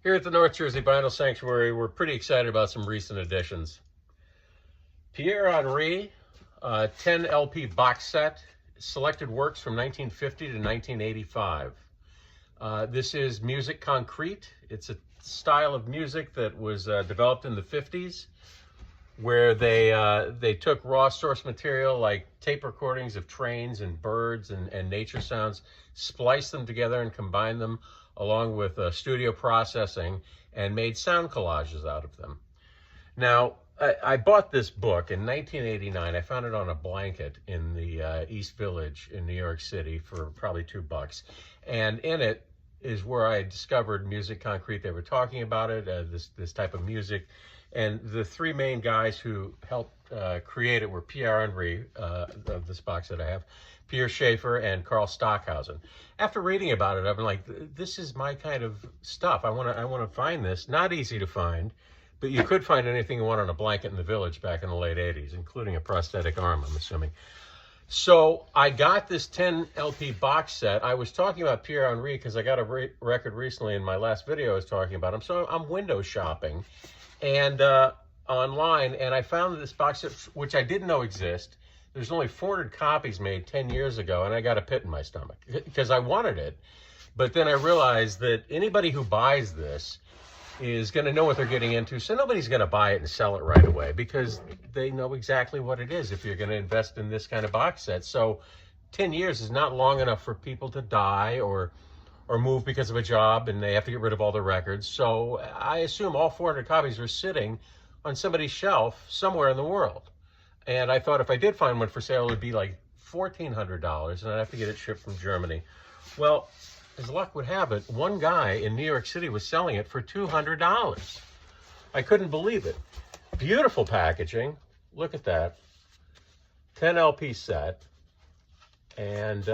Here at the North Jersey Vinyl Sanctuary, we're pretty excited about some recent additions. Pierre Henry, 10 LP box set, selected works from 1950 to 1985. This is musiqueconcrete. It's a style of music that was developed in the 50s, where they took raw source material like tape recordings of trains and birds and nature sounds, spliced them together and combined them along with studio processing and made sound collages out of them. Now, I bought this book in 1989. I found it on a blanket in the East Village in New York City for probably $2. And in it is where I discovered musiqueconcrete. They were talking about it, this type of music. And the three main guys who helped create it were Pierre Henry, of this box that I have, Pierre Schaeffer, and Carl Stockhausen. After reading about it, I've been like, this is my kind of stuff. I want to find this. Not easy to find, but you could find anything you want on a blanket in the Village back in the late 80s, including a prosthetic arm, I'm assuming. So I got this 10 LP box set. I was talking about Pierre Henry because I got a record recently in my last video I was talking about him. So I'm window shopping and online, and I found this box set, which I didn't know exist. There's only 400 copies made 10 years ago, and I got a pit in my stomach because I wanted it. But then I realized that anybody who buys this is going to know what they're getting into, so nobody's going to buy it and sell it right away because they know exactly what it is if you're going to invest in this kind of box set. So 10 years is not long enough for people to die or move because of a job and they have to get rid of all their records. So I assume all 400 copies are sitting on somebody's shelf somewhere in the world. And I thought if I did find one for sale, it would be like $1,400 and I'd have to get it shipped from Germany. Well, as luck would have it, one guy in New York City was selling it for $200. I couldn't believe it. Beautiful packaging. Look at that. 10 LP set. And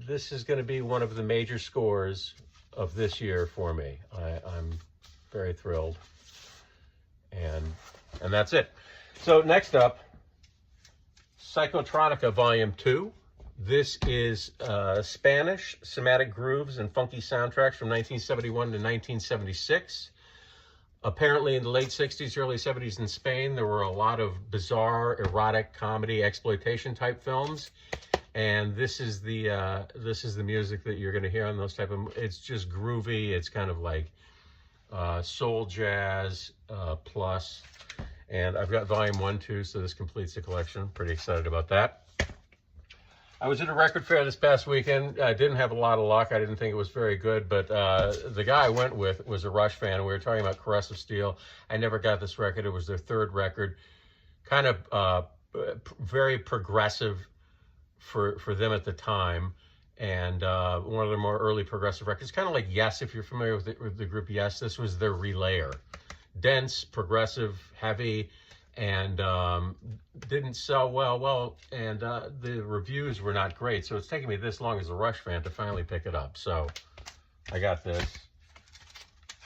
this is going to be one of the major scores of this year for me. I'm very thrilled. And that's it. So next up, Psychotronica Volume 2. This is Spanish somatic grooves and funky soundtracks from 1971 to 1976. Apparently in the late 60s, early 70s in Spain, there were a lot of bizarre, erotic, comedy, exploitation type films. And this is the music that you're going to hear on those type of, it's just groovy. It's kind of like soul jazz plus. And I've got volume 1 too, so this completes the collection. Pretty excited about that. I was at a record fair this past weekend. I didn't have a lot of luck. I didn't think it was very good, but the guy I went with was a Rush fan. We were talking about Corrosive Steel. I never got this record. It was their third record. Kind of very progressive for them at the time, and one of their more early progressive records. Kind of like Yes, if you're familiar with the group Yes. This was their relayer. Dense, progressive, heavy, and didn't sell well, and the reviews were not great, so it's taken me this long as a Rush fan to finally pick it up. So I got this.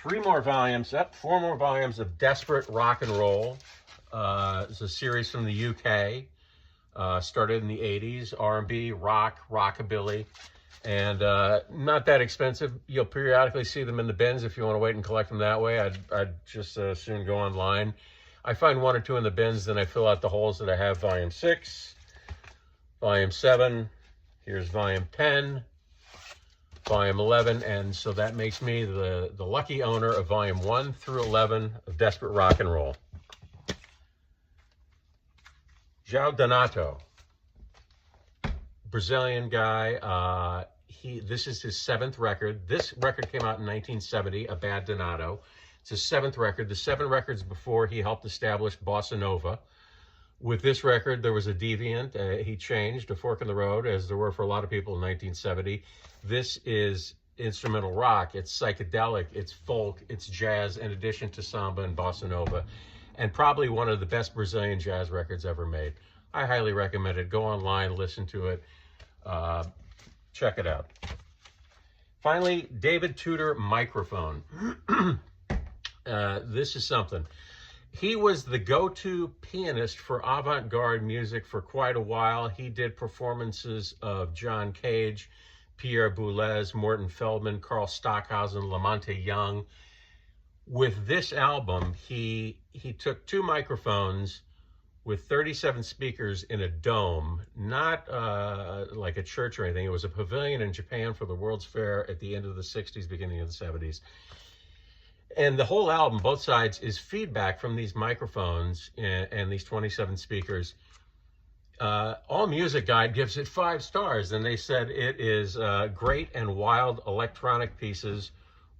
4 more volumes of Desperate Rock and Roll. It's a series from the UK, started in the 80s, R&B, rock, rockabilly, and not that expensive. You'll periodically see them in the bins if you want to wait and collect them that way. I'd just soon go online. I find 1 or 2 in the bins, then I fill out the holes that I have. Volume 6, Volume 7, here's Volume 10, Volume 11, and so that makes me the lucky owner of Volume 1 through 11 of Desperate Rock and Roll. João Donato, Brazilian guy. This is his 7th record. This record came out in 1970, A Bad Donato. It's his 7th record. The 7 records before, he helped establish Bossa Nova. With this record, there was a deviant. He changed, a fork in the road, as there were for a lot of people in 1970. This is instrumental rock. It's psychedelic. It's folk. It's jazz, in addition to samba and bossa nova. And probably one of the best Brazilian jazz records ever made. I highly recommend it. Go online, listen to it. Check it out. Finally, David Tudor microphone. This is something. He was the go-to pianist for avant-garde music for quite a while. He did performances of John Cage, Pierre Boulez, Morton Feldman, Carl Stockhausen, Lamonte Young. With this album, he took 2 microphones with 37 speakers in a dome, not like a church or anything. It was a pavilion in Japan for the World's Fair at the end of the 60s, beginning of the 70s. And the whole album, both sides, is feedback from these microphones and these 27 speakers. AllMusic Guide gives it 5 stars, and they said it is great and wild electronic pieces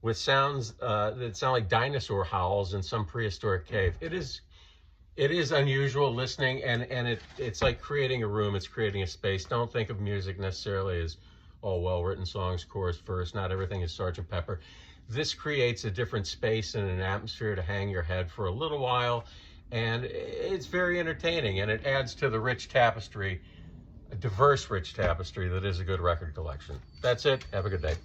with sounds that sound like dinosaur howls in some prehistoric cave. It is unusual listening, and it's like creating a room. It's creating a space. Don't think of music necessarily as, oh, well-written songs, chorus, verse. Not everything is Sgt. Pepper. This creates a different space and an atmosphere to hang your head for a little while, and it's very entertaining, and it adds to the rich tapestry, a diverse rich tapestry that is a good record collection. That's it. Have a good day.